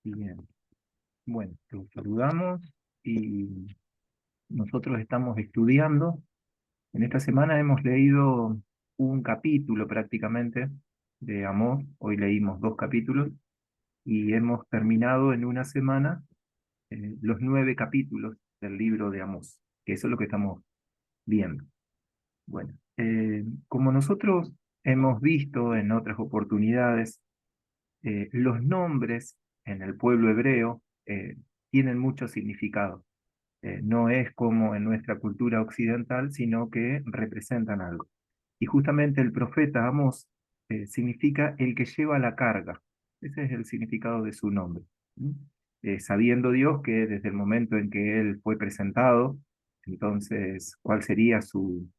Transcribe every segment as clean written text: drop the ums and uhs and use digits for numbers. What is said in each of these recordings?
Bien, bueno, los saludamos y nosotros estamos estudiando. En esta semana hemos leído un capítulo prácticamente de Amós. Hoy leímos dos capítulos y hemos terminado en una semana los 9 capítulos del libro de Amós, que eso es lo que estamos viendo. Bueno, como nosotros hemos visto en otras oportunidades, los nombres en el pueblo hebreo tienen mucho significado. No es como en nuestra cultura occidental, sino que representan algo. Y justamente el profeta Amós significa el que lleva la carga. Ese es el significado de su nombre. ¿Mm? Sabiendo Dios que desde el momento en que él fue presentado, entonces, cuál sería su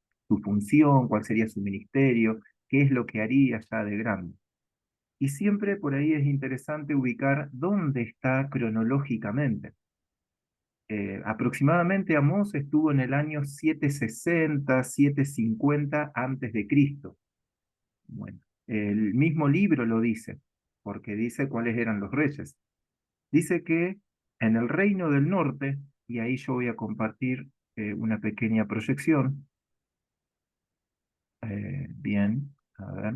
función, cuál sería su ministerio, qué es lo que haría ya de grande. Y siempre por ahí es interesante ubicar dónde está cronológicamente. Aproximadamente Amós estuvo en el año 760, 750 antes de Cristo. Bueno, el mismo libro lo dice, porque dice cuáles eran los reyes. Dice que en el reino del norte, y ahí yo voy a compartir una pequeña proyección. Bien, a ver,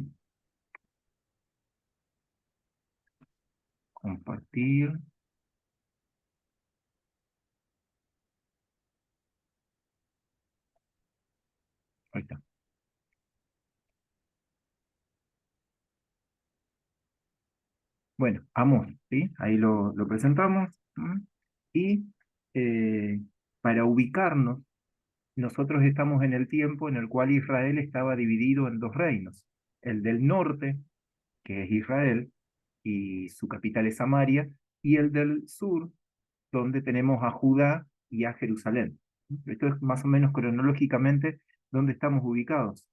compartir. Ahí está. Bueno, Amós, ¿sí? Ahí lo presentamos. ¿M? Y eh, para ubicarnos, nosotros estamos en el tiempo en el cual Israel estaba dividido en dos reinos. El del norte, que es Israel, y su capital es Samaria, y el del sur, donde tenemos a Judá y a Jerusalén. Esto es más o menos cronológicamente donde estamos ubicados.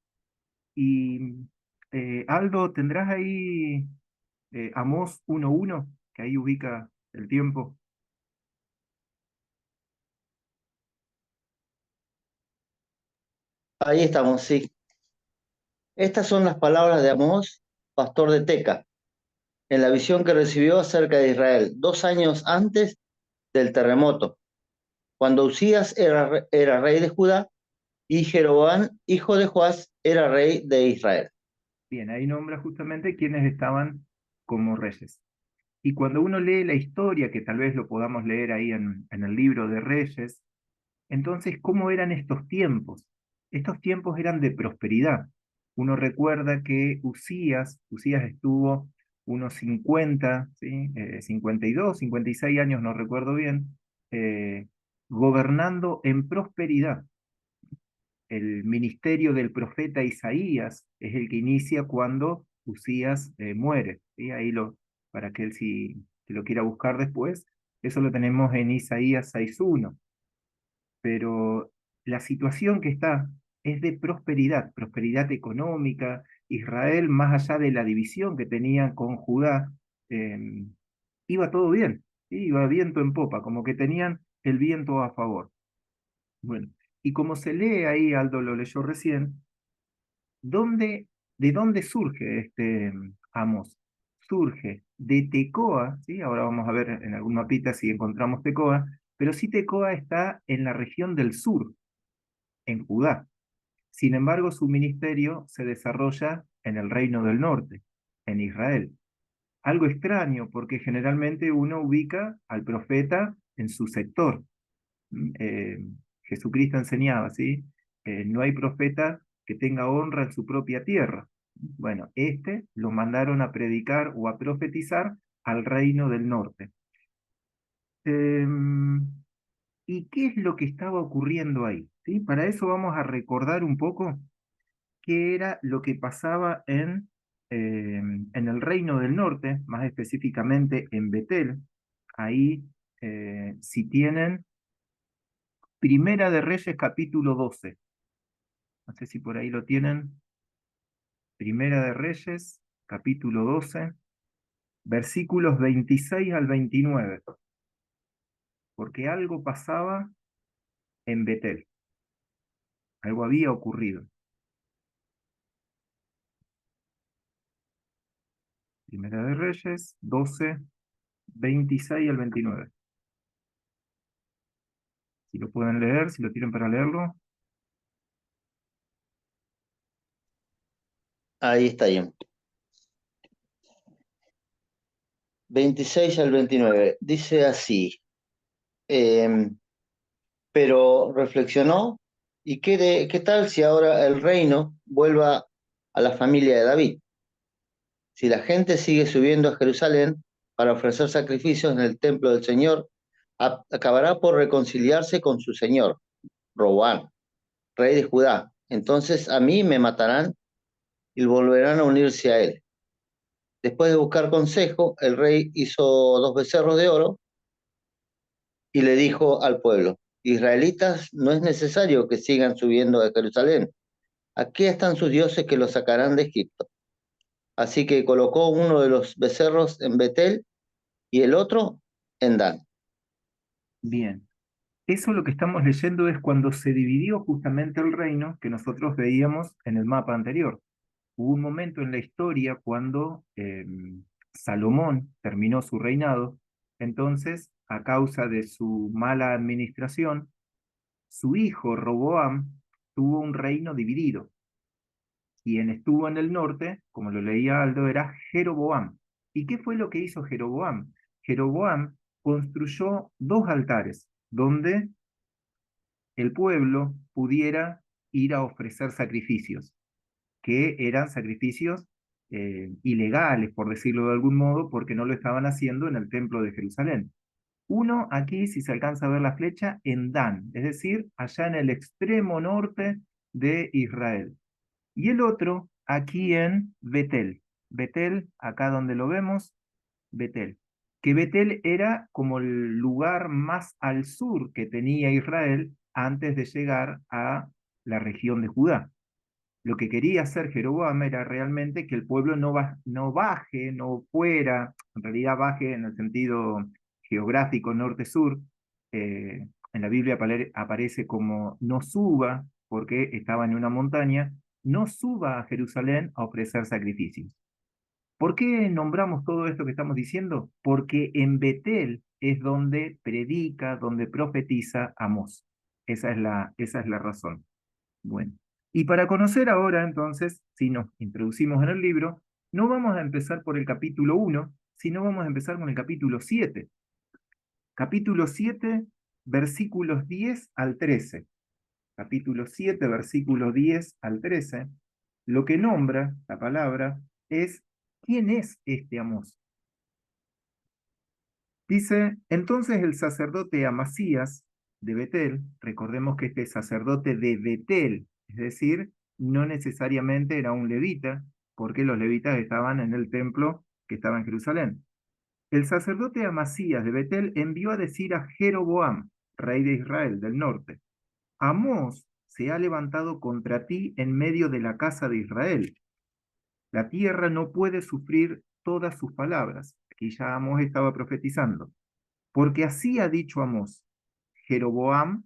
Y Aldo, ¿tendrás ahí Amós 1:1, que ahí ubica el tiempo? Ahí estamos, sí. Estas son las palabras de Amós, pastor de Teca, en la visión que recibió acerca de Israel 2 años antes del terremoto, cuando Usías era rey de Judá y Jeroboam, hijo de Joás, era rey de Israel. Bien, ahí nombra justamente quiénes estaban como reyes. Y cuando uno lee la historia, que tal vez lo podamos leer ahí en el libro de Reyes, entonces, ¿cómo eran estos tiempos? Estos tiempos eran de prosperidad. Uno recuerda que Usías estuvo unos 50, ¿sí? 52, 56 años, no recuerdo bien, eh, gobernando en prosperidad. El ministerio del profeta Isaías es el que inicia cuando Usías muere, ¿sí? Ahí para aquel si lo quiera buscar después, eso lo tenemos en Isaías 6:1. Pero la situación que está es de prosperidad, prosperidad económica. Israel, más allá de la división que tenía con Judá, eh, iba todo bien, ¿sí? Iba viento en popa, como que tenían el viento a favor. Bueno, y como se lee ahí, Aldo lo leyó recién, ¿dónde, ¿de dónde surge este Amos? Surge de Tecoa, ¿sí? Ahora vamos a ver en algún mapita si encontramos Tecoa, pero sí Tecoa está en la región del sur, en Judá. Sin embargo, su ministerio se desarrolla en el reino del norte, en Israel. Algo extraño, porque generalmente uno ubica al profeta en su sector. Jesucristo enseñaba, ¿sí? No hay profeta que tenga honra en su propia tierra. Bueno, este lo mandaron a predicar o a profetizar al reino del norte. Em, ¿Y qué es lo que estaba ocurriendo ahí? ¿Sí? Para eso vamos a recordar un poco qué era lo que pasaba en el reino del norte, más específicamente en Betel. Ahí, si tienen Primera de Reyes capítulo 12. No sé si por ahí lo tienen. Primera de Reyes capítulo 12, versículos 26 al 29. Porque algo pasaba en Betel, algo había ocurrido. Primera de Reyes 12, 26 al 29. Si lo pueden leer, si lo tienen para leerlo. Ahí está bien. 26 al 29. Dice así, em, pero reflexionó, ¿y qué tal si ahora el reino vuelva a la familia de David? Si la gente sigue subiendo a Jerusalén para ofrecer sacrificios en el templo del Señor, acabará por reconciliarse con su señor, Roboam, rey de Judá. Entonces a mí me matarán y volverán a unirse a él. Después de buscar consejo, el rey hizo dos becerros de oro y le dijo al pueblo, Israelitas, no es necesario que sigan subiendo a Jerusalén. Aquí están sus dioses que los sacarán de Egipto. Así que colocó uno de los becerros en Betel y el otro en Dan. Bien. Eso lo que estamos leyendo es cuando se dividió justamente el reino que nosotros veíamos en el mapa anterior. Hubo un momento en la historia cuando Salomón terminó su reinado, entonces, a causa de su mala administración, su hijo Roboam tuvo un reino dividido. Quien estuvo en el norte, como lo leía Aldo, era Jeroboam. ¿Y qué fue lo que hizo Jeroboam? Jeroboam construyó dos altares donde el pueblo pudiera ir a ofrecer sacrificios, que eran sacrificios ilegales, por decirlo de algún modo, porque no lo estaban haciendo en el templo de Jerusalén. Uno aquí, si se alcanza a ver la flecha, en Dan, es decir, allá en el extremo norte de Israel. Y el otro aquí en Betel. Betel, acá donde lo vemos, Betel. Que Betel era como el lugar más al sur que tenía Israel antes de llegar a la región de Judá. Lo que quería hacer Jeroboam era realmente que el pueblo no baje, no fuera, en realidad baje en el sentido geográfico norte-sur. En la Biblia aparece como no suba, porque estaba en una montaña, no suba a Jerusalén a ofrecer sacrificios. ¿Por qué nombramos todo esto que estamos diciendo? Porque en Betel es donde predica, donde profetiza Amós. Esa es la razón. Bueno, y para conocer ahora entonces, si nos introducimos en el libro, no vamos a empezar por el capítulo 1, sino vamos a empezar con el capítulo 7. Capítulo 7, versículos 10 al 13. Capítulo 7, versículos 10 al 13. Lo que nombra la palabra es ¿quién es este Amós? Dice, entonces el sacerdote Amasías de Betel, recordemos que este sacerdote de Betel, es decir, no necesariamente era un levita, porque los levitas estaban en el templo que estaba en Jerusalén. El sacerdote Amasías de Betel envió a decir a Jeroboam, rey de Israel del norte, Amós se ha levantado contra ti en medio de la casa de Israel. La tierra no puede sufrir todas sus palabras. Aquí ya Amós estaba profetizando. Porque así ha dicho Amós, Jeroboam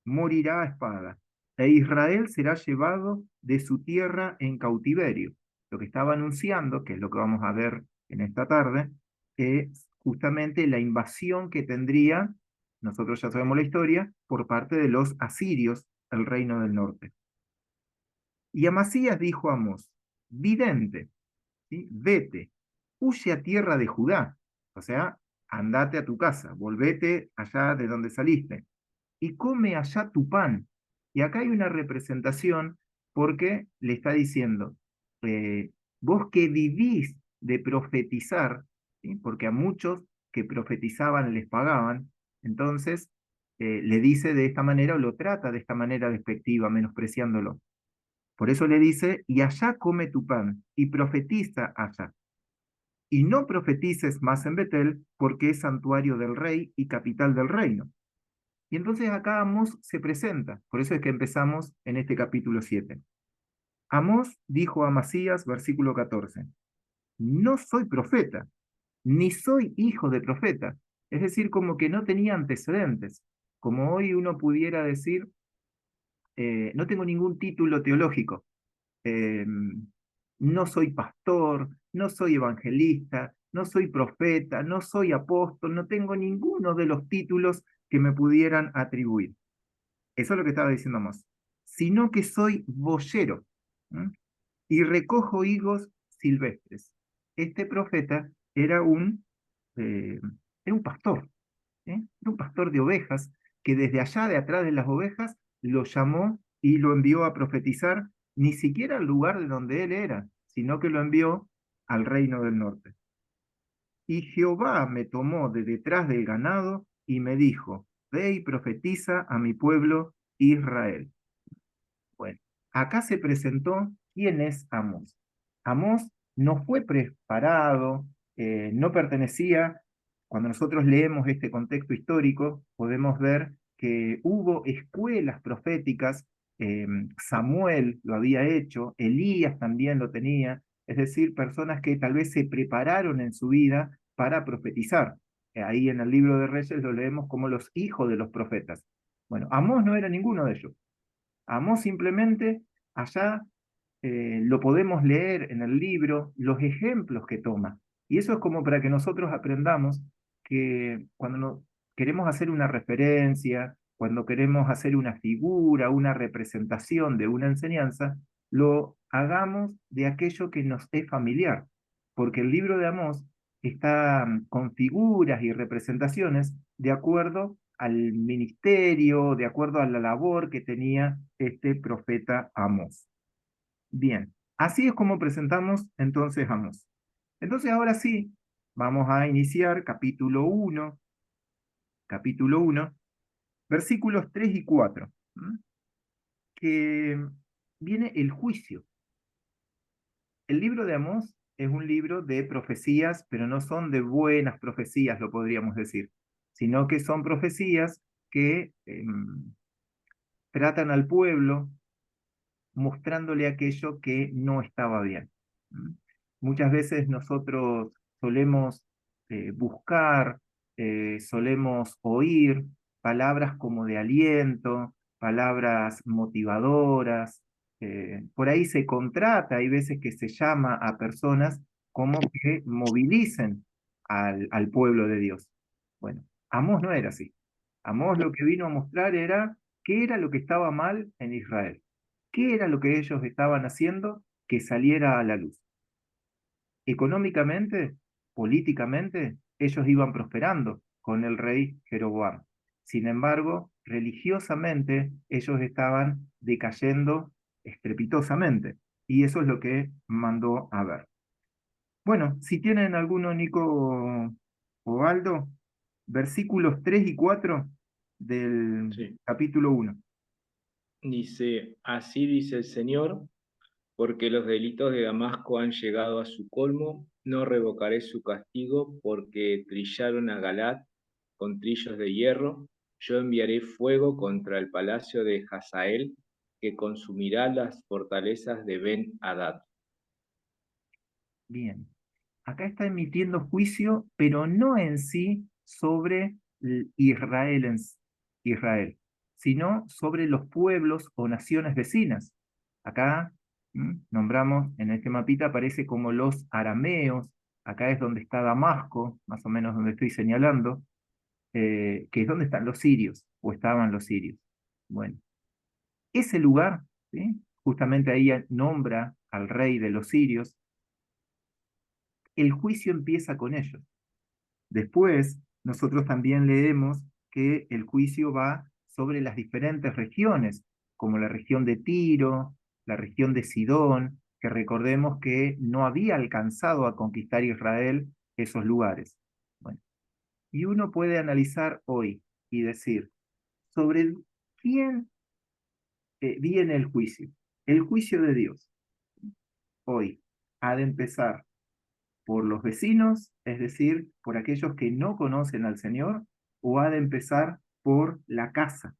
morirá a espada, e Israel será llevado de su tierra en cautiverio. Lo que estaba anunciando, que es lo que vamos a ver en esta tarde, es justamente la invasión que tendría, nosotros ya sabemos la historia, por parte de los asirios, el reino del norte. Y Amasías dijo a Amós, vidente, ¿sí? Vete, huye a tierra de Judá, o sea, andate a tu casa, volvete allá de donde saliste, y come allá tu pan. Y acá hay una representación porque le está diciendo, vos que vivís de profetizar, ¿sí? Porque a muchos que profetizaban les pagaban, entonces le dice de esta manera o lo trata de esta manera despectiva, menospreciándolo. Por eso le dice, y allá come tu pan, y profetiza allá. Y no profetices más en Betel, porque es santuario del rey y capital del reino. Y entonces acá Amós se presenta, por eso es que empezamos en este capítulo 7. Amós dijo a Amasías, versículo 14, no soy profeta, ni soy hijo de profeta. Es decir, como que no tenía antecedentes. Como hoy uno pudiera decir, no tengo ningún título teológico, no soy pastor, no soy evangelista, no soy profeta, no soy apóstol, no tengo ninguno de los títulos que me pudieran atribuir. Eso es lo que estaba diciendo Amós. Sino que soy boyero, ¿m? Y recojo higos silvestres. Este profeta eh, era un pastor, ¿eh? Era un pastor de ovejas que desde allá de atrás de las ovejas lo llamó y lo envió a profetizar, ni siquiera al lugar de donde él era, sino que lo envió al reino del norte. Y Jehová me tomó de detrás del ganado y me dijo, ve y profetiza a mi pueblo Israel. Bueno, acá se presentó quién es Amós. Amós no fue preparado, no pertenecía, cuando nosotros leemos este contexto histórico, podemos ver que hubo escuelas proféticas, Samuel lo había hecho, Elías también lo tenía, es decir, personas que tal vez se prepararon en su vida para profetizar. Ahí en el libro de Reyes lo leemos como los hijos de los profetas. Bueno, Amós no era ninguno de ellos. Amós simplemente allá lo podemos leer en el libro, los ejemplos que toma. Y eso es como para que nosotros aprendamos que cuando queremos hacer una referencia, cuando queremos hacer una figura, una representación de una enseñanza, lo hagamos de aquello que nos es familiar. Porque el libro de Amós está con figuras y representaciones de acuerdo al ministerio, de acuerdo a la labor que tenía este profeta Amós. Bien, así es como presentamos entonces Amós. Entonces ahora sí, vamos a iniciar capítulo 1, versículos 3 y 4, que viene el juicio. El libro de Amós es un libro de profecías, pero no son de buenas profecías, lo podríamos decir, sino que son profecías que tratan al pueblo mostrándole aquello que no estaba bien. ¿Mm? Muchas veces nosotros solemos buscar, solemos oír palabras como de aliento, palabras motivadoras. Por ahí se contrata, hay veces que se llama a personas como que movilicen al pueblo de Dios. Bueno, Amós no era así. Amós lo que vino a mostrar era qué era lo que estaba mal en Israel. ¿Qué era lo que ellos estaban haciendo que saliera a la luz? Económicamente, políticamente, ellos iban prosperando con el rey Jeroboam. Sin embargo, religiosamente, ellos estaban decayendo estrepitosamente. Y eso es lo que mandó a ver. Bueno, si tienen alguno, Nico o Aldo, versículos 3 y 4 del Sí. capítulo 1. Dice, así dice el Señor, porque los delitos de Damasco han llegado a su colmo, no revocaré su castigo, porque trillaron a Galat con trillos de hierro. Yo enviaré fuego contra el palacio de Hazael, que consumirá las fortalezas de Ben-Hadad. Bien. Acá está emitiendo juicio, pero no en sí sobre Israel, sino sobre los pueblos o naciones vecinas. Acá nombramos, en este mapita aparece como los arameos, acá es donde está Damasco, más o menos donde estoy señalando, que es donde están los sirios, o estaban los sirios. Bueno, ese lugar, ¿sí? Justamente ahí nombra al rey de los sirios, el juicio empieza con ellos. Después, nosotros también leemos que el juicio va sobre las diferentes regiones, como la región de Tiro, la región de Sidón, que recordemos que no había alcanzado a conquistar Israel esos lugares. Bueno, y uno puede analizar hoy y decir, ¿sobre quién viene el juicio? El juicio de Dios. Hoy ha de empezar por los vecinos, es decir, por aquellos que no conocen al Señor, o ha de empezar por la casa.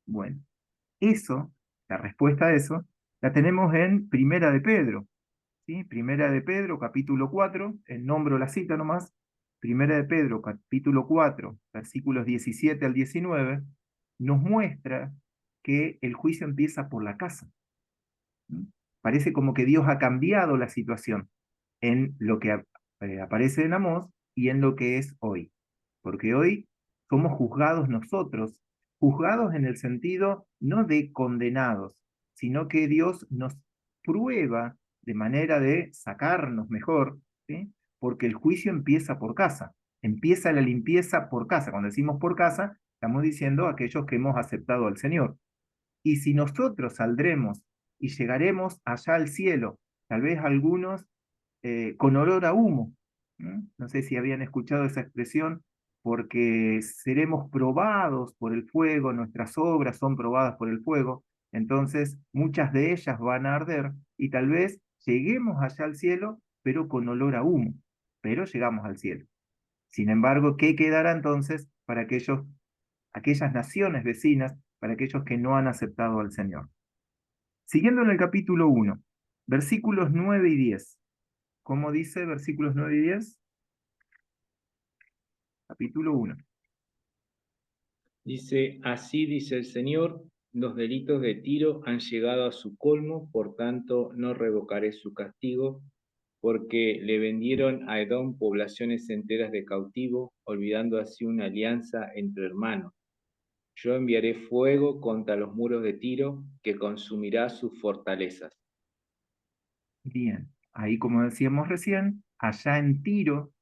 Bueno, eso, la respuesta a eso, la tenemos en Primera de Pedro, ¿sí? Primera de Pedro, capítulo 4, nombro la cita nomás, Primera de Pedro, capítulo 4, versículos 17 al 19, nos muestra que el juicio empieza por la casa. ¿Mm? Parece como que Dios ha cambiado la situación en lo que aparece en Amós y en lo que es hoy. Porque hoy somos juzgados nosotros, juzgados en el sentido no de condenados, sino que Dios nos prueba de manera de sacarnos mejor, ¿sí? Porque el juicio empieza por casa, empieza la limpieza por casa. Cuando decimos por casa, estamos diciendo aquellos que hemos aceptado al Señor. Y si nosotros saldremos y llegaremos allá al cielo, tal vez algunos con olor a humo. No sé si habían escuchado esa expresión, porque seremos probados por el fuego, nuestras obras son probadas por el fuego, entonces muchas de ellas van a arder y tal vez lleguemos allá al cielo, pero con olor a humo, pero llegamos al cielo. Sin embargo, ¿qué quedará entonces para aquellas naciones vecinas, para aquellos que no han aceptado al Señor? Siguiendo en el capítulo 1, versículos 9 y 10. ¿Cómo dice versículos 9 y 10? Capítulo 1. Dice, así dice el Señor, los delitos de Tiro han llegado a su colmo, por tanto no revocaré su castigo, porque le vendieron a Edom poblaciones enteras de cautivo, olvidando así una alianza entre hermanos. Yo enviaré fuego contra los muros de Tiro, que consumirá sus fortalezas. Bien, ahí como decíamos recién, allá en Tiro,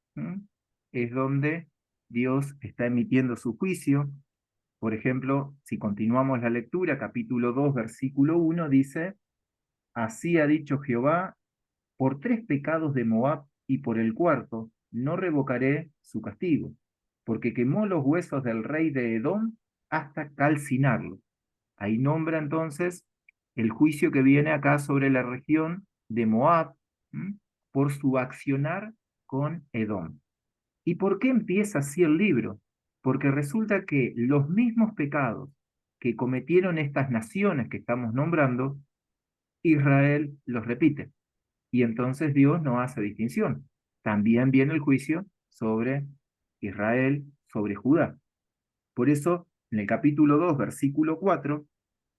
es donde Dios está emitiendo su juicio. Por ejemplo, si continuamos la lectura, capítulo 2, versículo 1, dice, así ha dicho Jehová, por 3 pecados de Moab y por el cuarto, no revocaré su castigo, porque quemó los huesos del rey de Edom hasta calcinarlo. Ahí nombra entonces el juicio que viene acá sobre la región de Moab, ¿m? Por su accionar con Edom. ¿Y por qué empieza así el libro? Porque resulta que los mismos pecados que cometieron estas naciones que estamos nombrando, Israel los repite. Y entonces Dios no hace distinción. También viene el juicio sobre Israel, sobre Judá. Por eso, en el capítulo 2, versículo 4,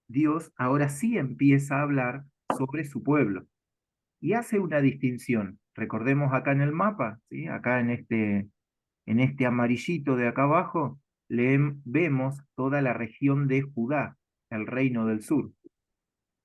Dios ahora sí empieza a hablar sobre su pueblo y hace una distinción. Recordemos acá en el mapa, ¿sí? Acá en este amarillito de acá abajo, vemos toda la región de Judá, el reino del sur.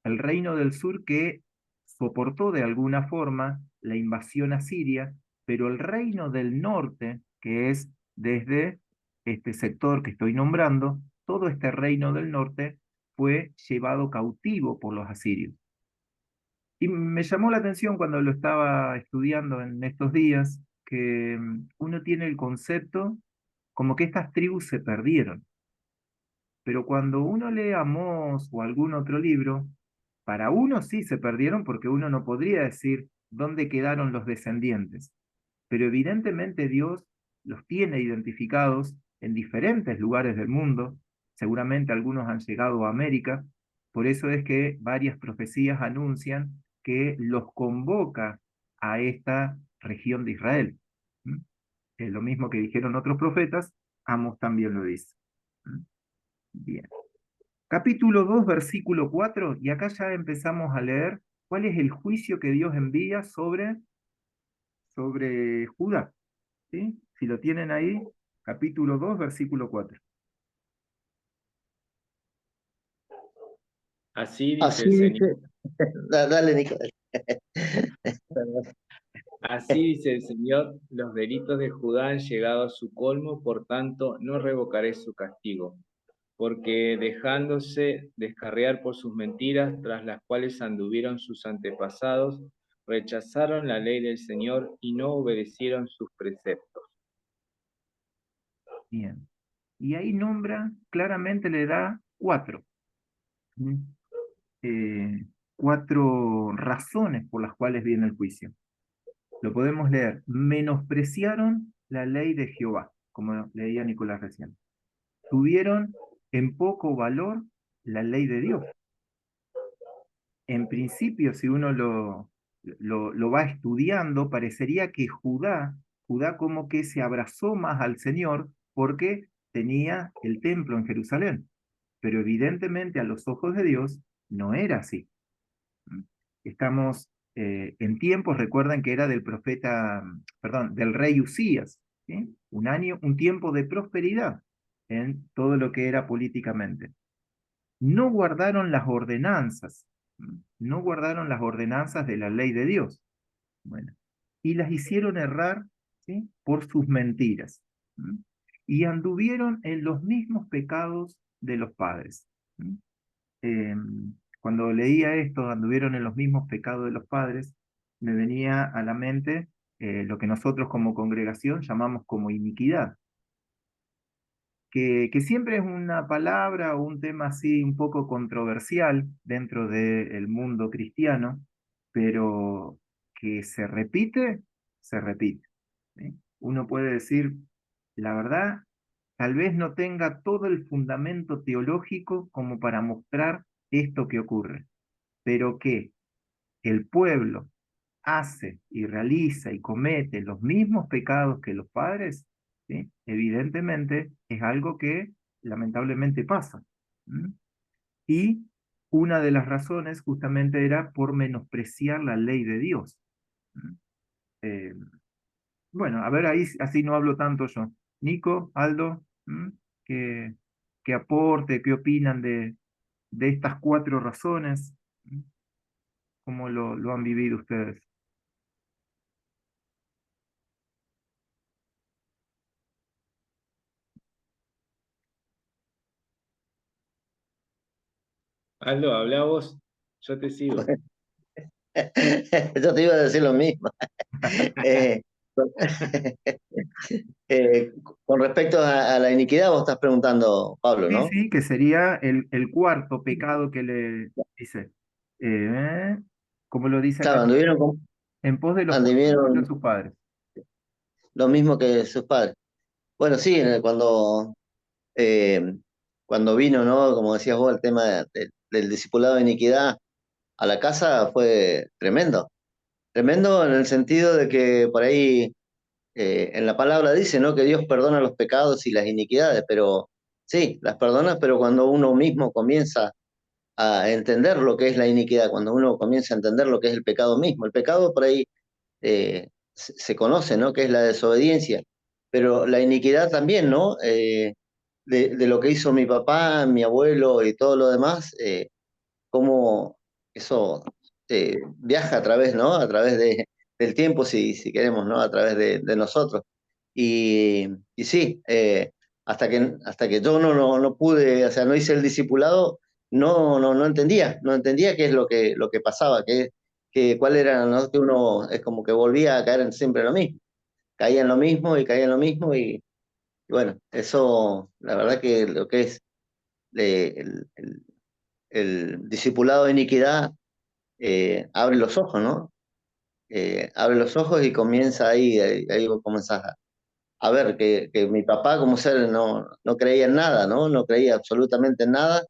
El reino del sur que soportó de alguna forma la invasión asiria, pero el reino del norte, que es desde este sector que estoy nombrando, todo este reino del norte fue llevado cautivo por los asirios. Y me llamó la atención cuando lo estaba estudiando en estos días, que uno tiene el concepto como que estas tribus se perdieron. Pero cuando uno lee Amós o algún otro libro, para uno sí se perdieron porque uno no podría decir dónde quedaron los descendientes. Pero evidentemente Dios los tiene identificados en diferentes lugares del mundo. Seguramente algunos han llegado a América. Por eso es que varias profecías anuncian que los convoca a esta región de Israel. ¿Mm? Es lo mismo que dijeron otros profetas, Amós también lo dice. ¿Mm? Bien. Capítulo 2, versículo 4, y acá ya empezamos a leer cuál es el juicio que Dios envía sobre Judá. ¿Sí? Si lo tienen ahí, capítulo 2, versículo 4. Así dice Así el Señor. dice, dale, Nicolás. Así dice el Señor, los delitos de Judá han llegado a su colmo, por tanto no revocaré su castigo, porque dejándose descarriar por sus mentiras, tras las cuales anduvieron sus antepasados, rechazaron la ley del Señor y no obedecieron sus preceptos. Bien. Y ahí nombra, claramente le da 4. ¿Mm? 4 razones por las cuales viene el juicio. Lo podemos leer. Menospreciaron la ley de Jehová, como leía Nicolás recién. Tuvieron en poco valor la ley de Dios. En principio, si uno lo va estudiando, parecería que Judá como que se abrazó más al Señor porque tenía el templo en Jerusalén. Pero evidentemente a los ojos de Dios no era así. Estamos en tiempos, recuerdan que era del profeta, perdón, del rey Usías, ¿sí? Un tiempo de prosperidad en todo lo que era políticamente. No guardaron las ordenanzas, no guardaron las ordenanzas de la ley de Dios. Bueno, y las hicieron errar, ¿sí? Por sus mentiras. ¿Mm? Y anduvieron en los mismos pecados de los padres. ¿Mm? Eh, Cuando leía esto, anduvieron en los mismos pecados de los padres, me venía a la mente lo que nosotros como congregación llamamos como iniquidad, que siempre es una palabra o un tema así un poco controversial dentro del mundo cristiano, pero que se repite. ¿Sí? Uno puede decir, la verdad, tal vez no tenga todo el fundamento teológico como para mostrar esto que ocurre, pero que el pueblo hace y realiza y comete los mismos pecados que los padres, ¿sí? Evidentemente es algo que lamentablemente pasa. ¿Mm? Y una de las razones justamente era por menospreciar la ley de Dios. ¿Mm? Eh, bueno, a ver, ahí así no hablo tanto yo. Nico, Aldo, ¿mm? ¿Qué, qué aporte, qué opinan de estas cuatro razones? ¿Mm? ¿Cómo lo han vivido ustedes? Aldo, habla vos, yo te sigo. Yo te iba a decir lo mismo. Eh, eh, con respecto a la iniquidad, vos estás preguntando, Pablo, Sí, ¿no? sí, que sería el cuarto pecado que le dice. Eh, como lo dice acá, Claro, en pos de los costumbres de anduvieron sus padres. lo mismo que sus padres. Bueno, sí, eh, cuando vino, ¿no? Como decías vos, el tema del discipulado de iniquidad a la casa fue tremendo. Tremendo en el sentido de que por ahí en la palabra dice, ¿no? Que Dios perdona los pecados y las iniquidades, pero sí, las perdona, pero cuando uno mismo comienza a entender lo que es la iniquidad, cuando uno comienza a entender lo que es el pecado mismo. El pecado por ahí se conoce, ¿no? Que es la desobediencia, pero la iniquidad también, ¿no? De lo que hizo mi papá, mi abuelo y todo lo demás, cómo eso viaja a través, ¿no? A través del tiempo, si queremos, ¿no? A través de nosotros. Y sí, hasta que yo no pude, o sea, no hice el discipulado, no entendía qué es lo que pasaba, cuál era, ¿no? Que uno es como que volvía a caer en siempre lo mismo, caía en lo mismo y caía en lo mismo y bueno, eso, la verdad que lo que es el discipulado de iniquidad abre los ojos, ¿no? Abre los ojos y comienza ahí vos comenzás a ver que mi papá como ser no creía en nada, ¿no? No creía absolutamente en nada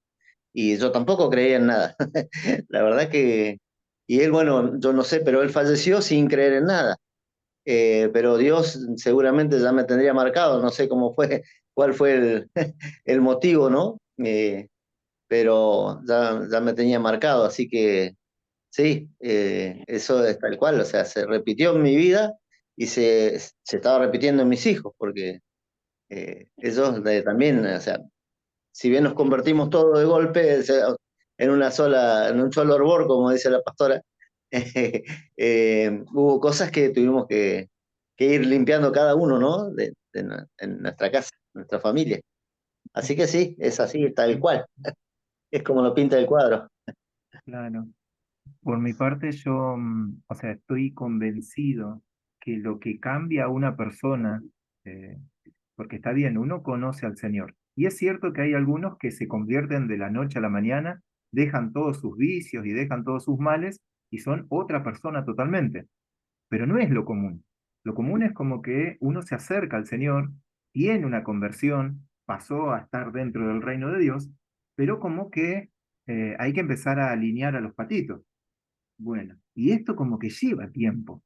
y yo tampoco creía en nada. La verdad que, y él, bueno, yo no sé, pero él falleció sin creer en nada. Pero Dios seguramente ya me tendría marcado, no sé cómo fue, cuál fue el motivo, ¿no? Pero ya me tenía marcado, así que sí, eso es tal cual, o sea, se repitió en mi vida y se estaba repitiendo en mis hijos, porque ellos también, o sea, si bien nos convertimos todos de golpe, o sea, en un solo hervor, como dice la pastora, hubo cosas que tuvimos que ir limpiando cada uno, ¿no? En nuestra casa, nuestra familia. Así que sí, es así, tal cual, es como lo pinta el cuadro. Claro. Por mi parte, yo, o sea, estoy convencido que lo que cambia a una persona, eh, porque está bien, uno conoce al Señor. Y es cierto que hay algunos que se convierten de la noche a la mañana, dejan todos sus vicios y dejan todos sus males y son otra persona totalmente. Pero no es lo común. Lo común es como que uno se acerca al Señor, tiene una conversión, pasó a estar dentro del reino de Dios, pero como que hay que empezar a alinear a los patitos. Bueno, y esto como que lleva tiempo.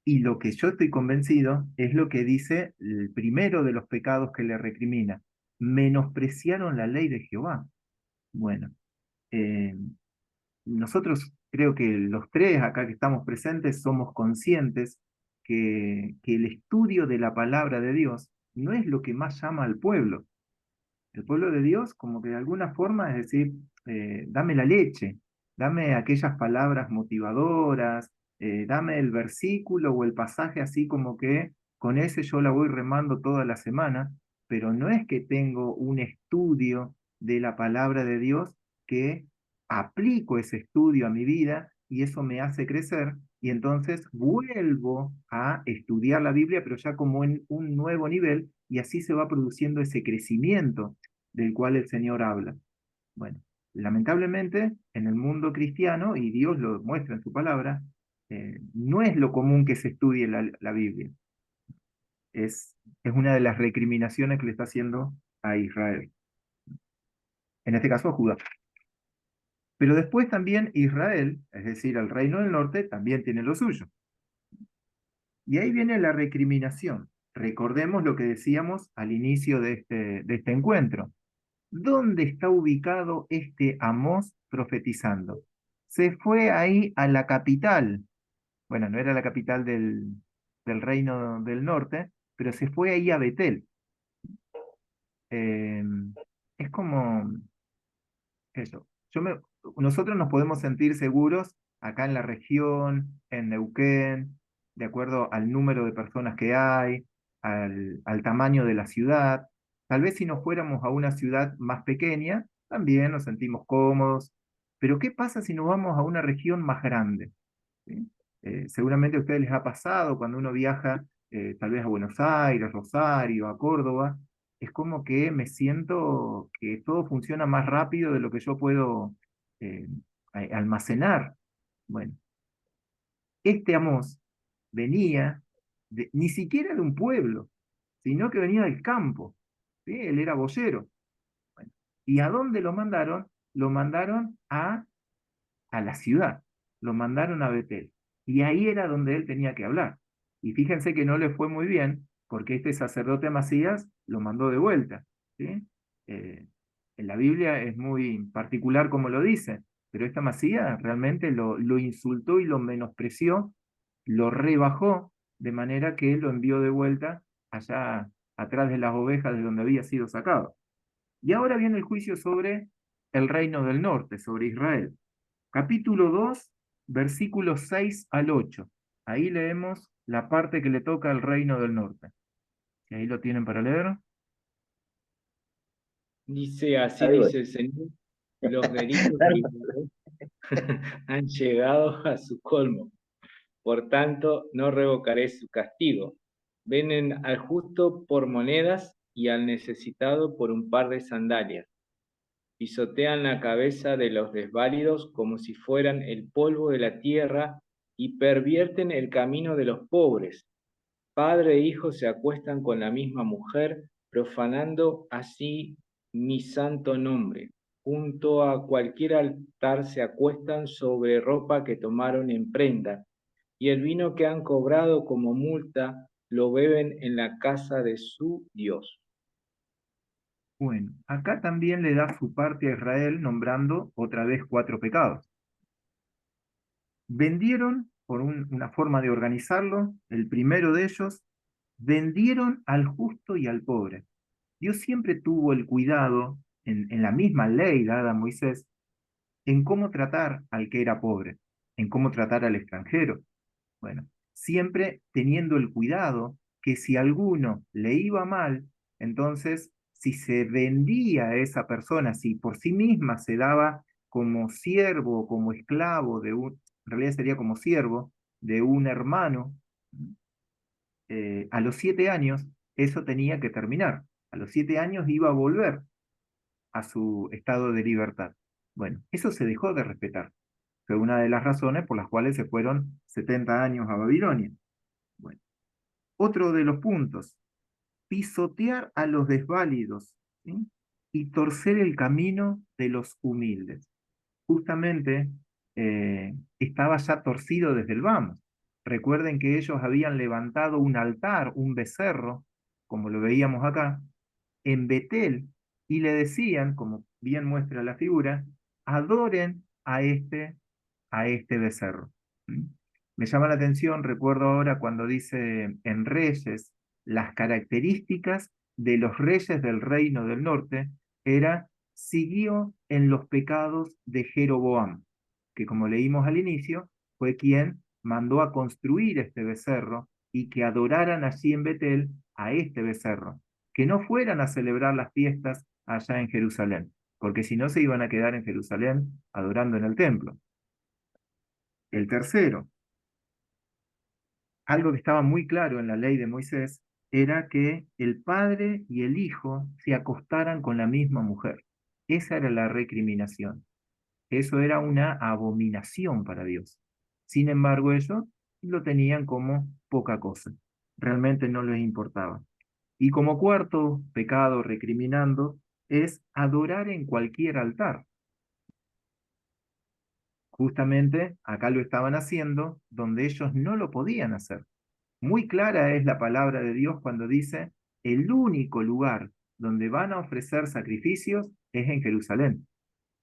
Y lo que yo estoy convencido es lo que dice el primero de los pecados que le recrimina. Menospreciaron la ley de Jehová. Bueno, eh, nosotros creo que los tres acá que estamos presentes somos conscientes que el estudio de la palabra de Dios no es lo que más llama al pueblo. El pueblo de Dios, como que de alguna forma, es decir, dame la leche, dame aquellas palabras motivadoras, dame el versículo o el pasaje así como que con ese yo la voy remando toda la semana, pero no es que tengo un estudio de la palabra de Dios que aplico ese estudio a mi vida y eso me hace crecer y entonces vuelvo a estudiar la Biblia, pero ya como en un nuevo nivel y así se va produciendo ese crecimiento del cual el Señor habla. Bueno, lamentablemente en el mundo cristiano, y Dios lo muestra en su palabra, no es lo común que se estudie la Biblia. Es una de las recriminaciones que le está haciendo a Israel. En este caso a Judá. Pero después también Israel, es decir, el reino del norte, también tiene lo suyo. Y ahí viene la recriminación. Recordemos lo que decíamos al inicio de este encuentro. ¿Dónde está ubicado este Amós profetizando? Se fue ahí a la capital. Bueno, no era la capital del reino del norte, pero se fue ahí a Betel. Eh, es como eso. Nosotros nos podemos sentir seguros acá en la región, en Neuquén, de acuerdo al número de personas que hay, al tamaño de la ciudad. Tal vez si nos fuéramos a una ciudad más pequeña, también nos sentimos cómodos. Pero ¿qué pasa si nos vamos a una región más grande? ¿Sí? Seguramente a ustedes les ha pasado cuando uno viaja tal vez a Buenos Aires, Rosario, a Córdoba, es como que me siento que todo funciona más rápido de lo que yo puedo eh, almacenar. Bueno, este Amós venía ni siquiera de un pueblo, sino que venía del campo. ¿Sí? Él era boyero. Bueno, ¿y a dónde lo mandaron? Lo mandaron a la ciudad, lo mandaron a Betel. Y ahí era donde él tenía que hablar. Y fíjense que no le fue muy bien, porque este sacerdote Amasías lo mandó de vuelta. ¿Sí? Eh, en la Biblia es muy particular como lo dice, pero esta Amasías realmente lo insultó y lo menospreció, lo rebajó, de manera que él lo envió de vuelta allá atrás de las ovejas de donde había sido sacado. Y ahora viene el juicio sobre el reino del norte, sobre Israel. Capítulo 2, versículos 6 al 8. Ahí leemos la parte que le toca al reino del norte. Y ahí lo tienen para leer. Dice, así Ahí voy. dice el Señor, los delitos de Israel han llegado a su colmo. Por tanto, no revocaré su castigo. Venden al justo por monedas y al necesitado por un par de sandalias. Pisotean la cabeza de los desválidos como si fueran el polvo de la tierra y pervierten el camino de los pobres. Padre e hijo se acuestan con la misma mujer, profanando así mi santo nombre. Junto a cualquier altar se acuestan sobre ropa que tomaron en prenda, y el vino que han cobrado como multa lo beben en la casa de su Dios. Bueno, acá también le da su parte a Israel nombrando otra vez cuatro pecados. Vendieron, por una forma de organizarlo, el primero de ellos, vendieron al justo y al pobre. Dios siempre tuvo el cuidado, en la misma ley dada a Moisés, en cómo tratar al que era pobre, en cómo tratar al extranjero. Bueno, siempre teniendo el cuidado que si alguno le iba mal, entonces si se vendía a esa persona, si por sí misma se daba como siervo o como esclavo en realidad sería como siervo de un hermano, a los 7 años eso tenía que terminar. A los 7 años iba a volver a su estado de libertad. Bueno, eso se dejó de respetar. Fue una de las razones por las cuales se fueron 70 años a Babilonia. Bueno, otro de los puntos, pisotear a los desválidos, ¿sí? Y torcer el camino de los humildes. Justamente estaba ya torcido desde el vamos. Recuerden que ellos habían levantado un altar, un becerro, como lo veíamos acá, en Betel, y le decían, como bien muestra la figura, adoren a este becerro. ¿Mm? Me llama la atención, recuerdo ahora cuando dice en Reyes, las características de los reyes del reino del norte era, siguió en los pecados de Jeroboam, que como leímos al inicio, fue quien mandó a construir este becerro y que adoraran allí en Betel a este becerro, que no fueran a celebrar las fiestas allá en Jerusalén, porque si no se iban a quedar en Jerusalén adorando en el templo. El tercero, algo que estaba muy claro en la ley de Moisés, era que el padre y el hijo se acostaran con la misma mujer. Esa era la recriminación. Eso era una abominación para Dios. Sin embargo, ellos lo tenían como poca cosa. Realmente no les importaba. Y como cuarto pecado recriminando es adorar en cualquier altar. Justamente acá lo estaban haciendo donde ellos no lo podían hacer. Muy clara es la palabra de Dios cuando dice, el único lugar donde van a ofrecer sacrificios es en Jerusalén,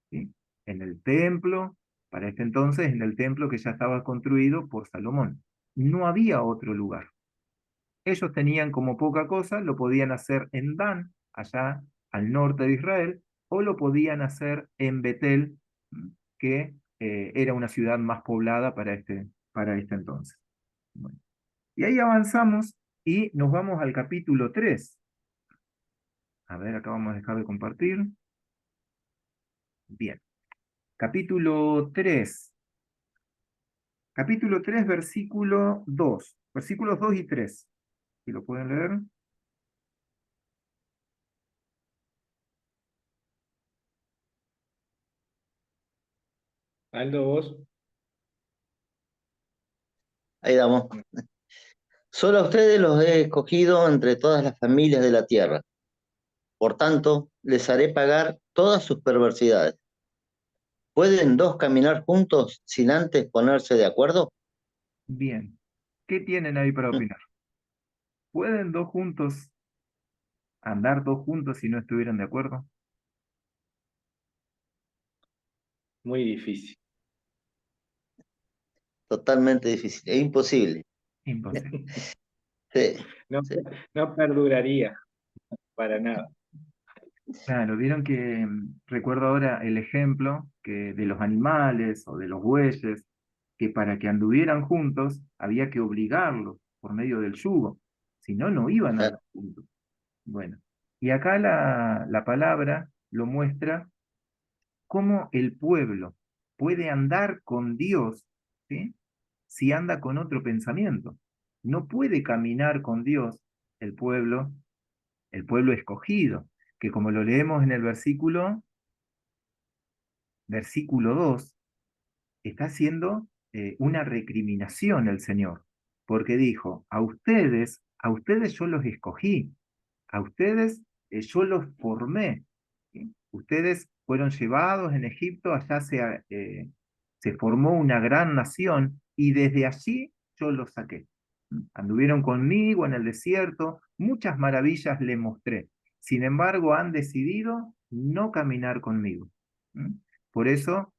¿sí? En el templo, para este entonces, en el templo que ya estaba construido por Salomón. No había otro lugar. Ellos tenían como poca cosa, lo podían hacer en Dan, allá al norte de Israel, o lo podían hacer en Betel, que era una ciudad más poblada para este entonces. Bueno, y ahí avanzamos y nos vamos al capítulo 3. A ver, acá vamos a dejar de compartir. Bien. Capítulo 3. Capítulo 3, versículo 2. Versículos 2 y 3. Si lo pueden leer. Aldo, vos. Ahí damos. Solo a ustedes los he escogido entre todas las familias de la tierra. Por tanto, les haré pagar todas sus perversidades. ¿Pueden dos caminar juntos sin antes ponerse de acuerdo? Bien. ¿Qué tienen ahí para opinar? ¿Pueden dos juntos andar dos juntos si no estuvieran de acuerdo? Muy difícil. Totalmente difícil, es imposible. Imposible. Sí, No, sí. no perduraría para nada. Claro, vieron que recuerdo ahora el ejemplo que de los animales o de los bueyes, que para que anduvieran juntos había que obligarlos por medio del yugo, si no, no iban a andar Claro. juntos. Bueno, y acá la palabra lo muestra cómo el pueblo puede andar con Dios, ¿sí? Si anda con otro pensamiento. No puede caminar con Dios el pueblo escogido, que como lo leemos en el versículo 2, está haciendo una recriminación el Señor, porque dijo, a ustedes yo los escogí, a ustedes yo los formé, ¿sí? Ustedes fueron llevados en Egipto, allá se formó una gran nación y desde allí yo los saqué. Anduvieron conmigo en el desierto, muchas maravillas les mostré. Sin embargo, han decidido no caminar conmigo. ¿Mm? Por eso,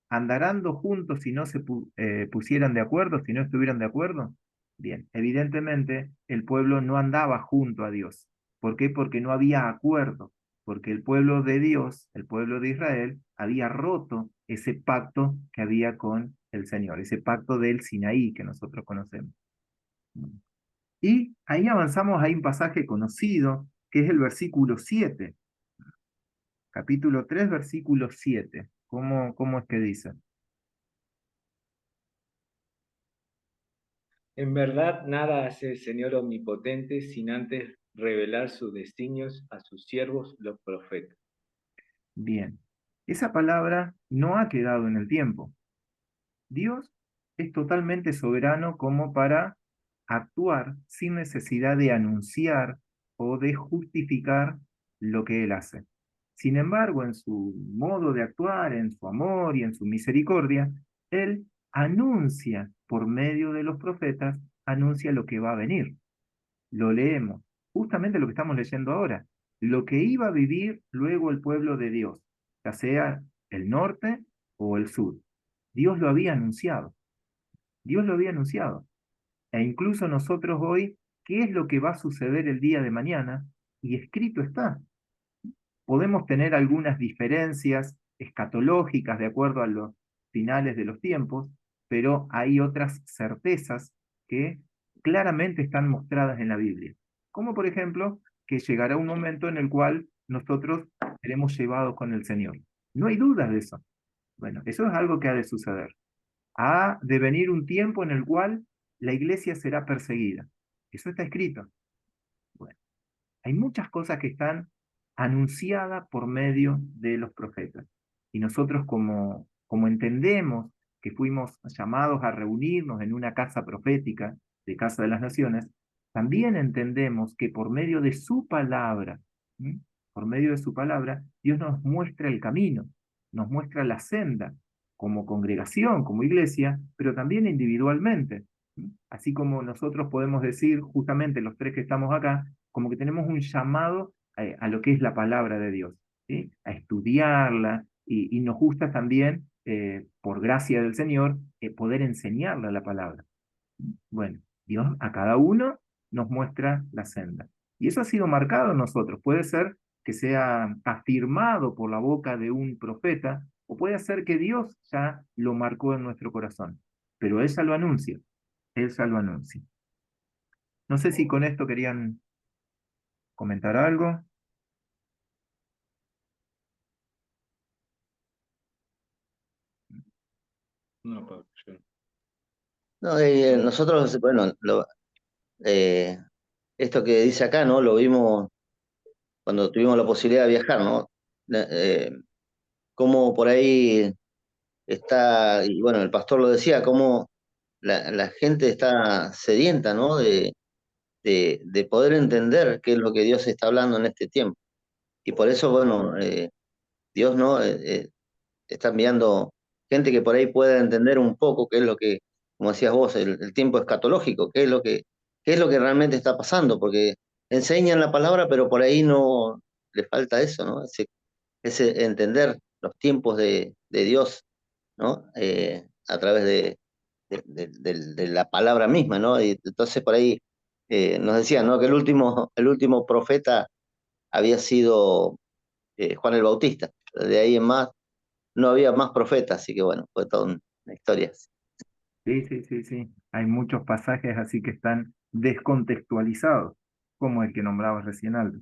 ¿andarán dos juntos si no pusieran de acuerdo, si no estuvieran de acuerdo? Bien, evidentemente el pueblo no andaba junto a Dios. ¿Por qué? Porque no había acuerdo, porque el pueblo de Dios, el pueblo de Israel, había roto ese pacto que había con el Señor, ese pacto del Sinaí que nosotros conocemos. Y ahí avanzamos, hay un pasaje conocido, que es el versículo 7, capítulo 3, versículo 7. ¿Cómo es que dice? En verdad, nada hace el Señor omnipotente sin antes revelar sus designios a sus siervos, los profetas. Bien, esa palabra no ha quedado en el tiempo. Dios es totalmente soberano como para actuar sin necesidad de anunciar o de justificar lo que Él hace. Sin embargo, en su modo de actuar, en su amor y en su misericordia, Él anuncia por medio de los profetas, anuncia lo que va a venir. Lo leemos, justamente lo que estamos leyendo ahora, lo que iba a vivir luego el pueblo de Dios, ya sea el norte o el sur. Dios lo había anunciado. Dios lo había anunciado. E incluso nosotros hoy, ¿qué es lo que va a suceder el día de mañana? Y escrito está. Podemos tener algunas diferencias escatológicas de acuerdo a los finales de los tiempos, pero hay otras certezas que claramente están mostradas en la Biblia. Como por ejemplo, que llegará un momento en el cual nosotros seremos llevados con el Señor. No hay dudas de eso. Bueno, eso es algo que ha de suceder. Ha de venir un tiempo en el cual la iglesia será perseguida. Eso está escrito. Bueno, hay muchas cosas que están anunciadas por medio de los profetas. Y nosotros como entendemos que fuimos llamados a reunirnos en una casa profética, de Casa de las Naciones, también entendemos que por medio de su palabra, ¿m? Por medio de su palabra, Dios nos muestra el camino, nos muestra la senda, como congregación, como iglesia, pero también individualmente. Así como nosotros podemos decir, justamente los tres que estamos acá, como que tenemos un llamado a lo que es la palabra de Dios, ¿sí? A estudiarla, y nos gusta también, por gracia del Señor, poder enseñarle la palabra. Bueno, Dios a cada uno nos muestra la senda. Y eso ha sido marcado en nosotros. Puede ser que sea afirmado por la boca de un profeta, o puede ser que Dios ya lo marcó en nuestro corazón. Pero Él ya lo anuncia. Él ya lo anuncia. No sé si con esto querían comentar algo. No, Pablo, yo No, no. nosotros, bueno, esto que dice acá, ¿no? Lo vimos cuando tuvimos la posibilidad de viajar, ¿no? Cómo por ahí está, y bueno, el pastor lo decía, cómo la gente está sedienta, ¿no? De poder entender qué es lo que Dios está hablando en este tiempo. Y por eso, bueno, Dios, ¿no? Está enviando gente que por ahí pueda entender un poco qué es lo que, como decías vos, el tiempo escatológico, qué es lo que realmente está pasando, porque enseñan la palabra, pero por ahí no le falta eso, ¿no? Ese entender los tiempos de Dios, ¿no? A través de la palabra misma, ¿no? Y entonces por ahí nos decían, ¿no? Que el último profeta había sido Juan el Bautista. De ahí en más no había más profetas, así que bueno, fue toda una historia. Sí, sí, sí, sí. Hay muchos pasajes así que están descontextualizados, como el que nombraba recién Aldo.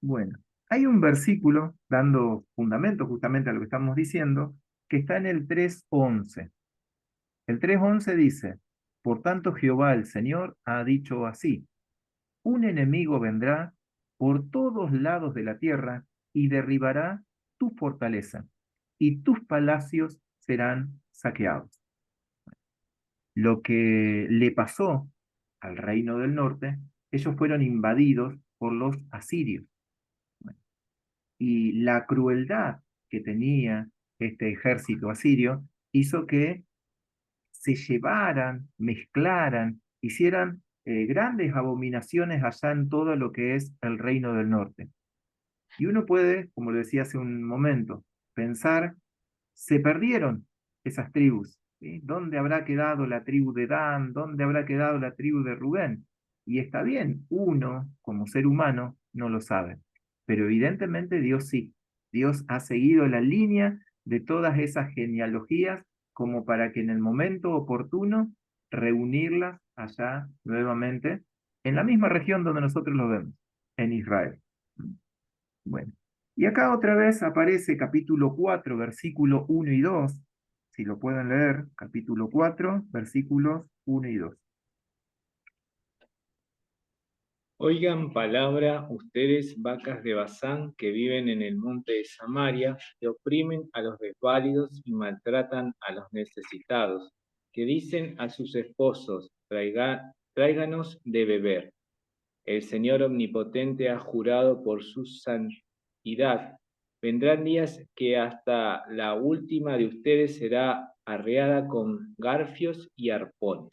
Bueno, hay un versículo dando fundamento justamente a lo que estamos diciendo, que está en el 3:11. El 3:11 dice, por tanto Jehová el Señor ha dicho así, un enemigo vendrá por todos lados de la tierra y derribará tu fortaleza, y tus palacios serán saqueados. Lo que le pasó al reino del norte, ellos fueron invadidos por los asirios. Y la crueldad que tenía este ejército asirio hizo que se llevaran, mezclaran, hicieran grandes abominaciones allá en todo lo que es el reino del norte. Y uno puede, como lo decía hace un momento, pensar, se perdieron esas tribus, ¿sí? ¿Dónde habrá quedado la tribu de Dan? ¿Dónde habrá quedado la tribu de Rubén? Y está bien, uno, como ser humano, no lo sabe. Pero evidentemente Dios sí. Dios ha seguido la línea de todas esas genealogías como para que en el momento oportuno reunirlas allá nuevamente en la misma región donde nosotros lo vemos, en Israel. Bueno, y acá otra vez aparece capítulo 4 versículo 1 y 2. Si lo pueden leer, capítulo 4 versículos 1 y 2. Oigan palabra ustedes, vacas de Basán, que viven en el monte de Samaria, que oprimen a los desválidos y maltratan a los necesitados, que dicen a sus esposos, tráiganos de beber. El Señor Omnipotente ha jurado por su santidad. Vendrán días que hasta la última de ustedes será arreada con garfios y arpones.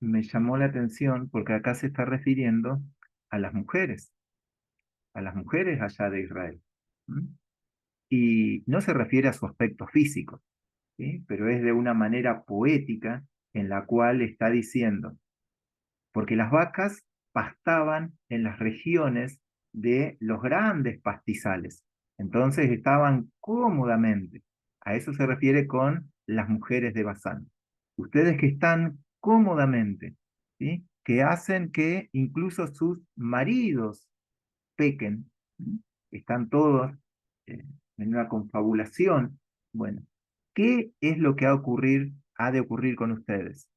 Me llamó la atención porque acá se está refiriendo a las mujeres allá de Israel. ¿Mm? Y no se refiere a su aspecto físico, ¿sí? Pero es de una manera poética en la cual está diciendo, porque las vacas pastaban en las regiones de los grandes pastizales, entonces estaban cómodamente. A eso se refiere con las mujeres de Basán. Ustedes que están cómodamente, ¿sí? Que hacen que incluso sus maridos pequen, ¿sí? Están todos eh, en una confabulación. Bueno, ¿qué es lo que ha de ocurrir con ustedes?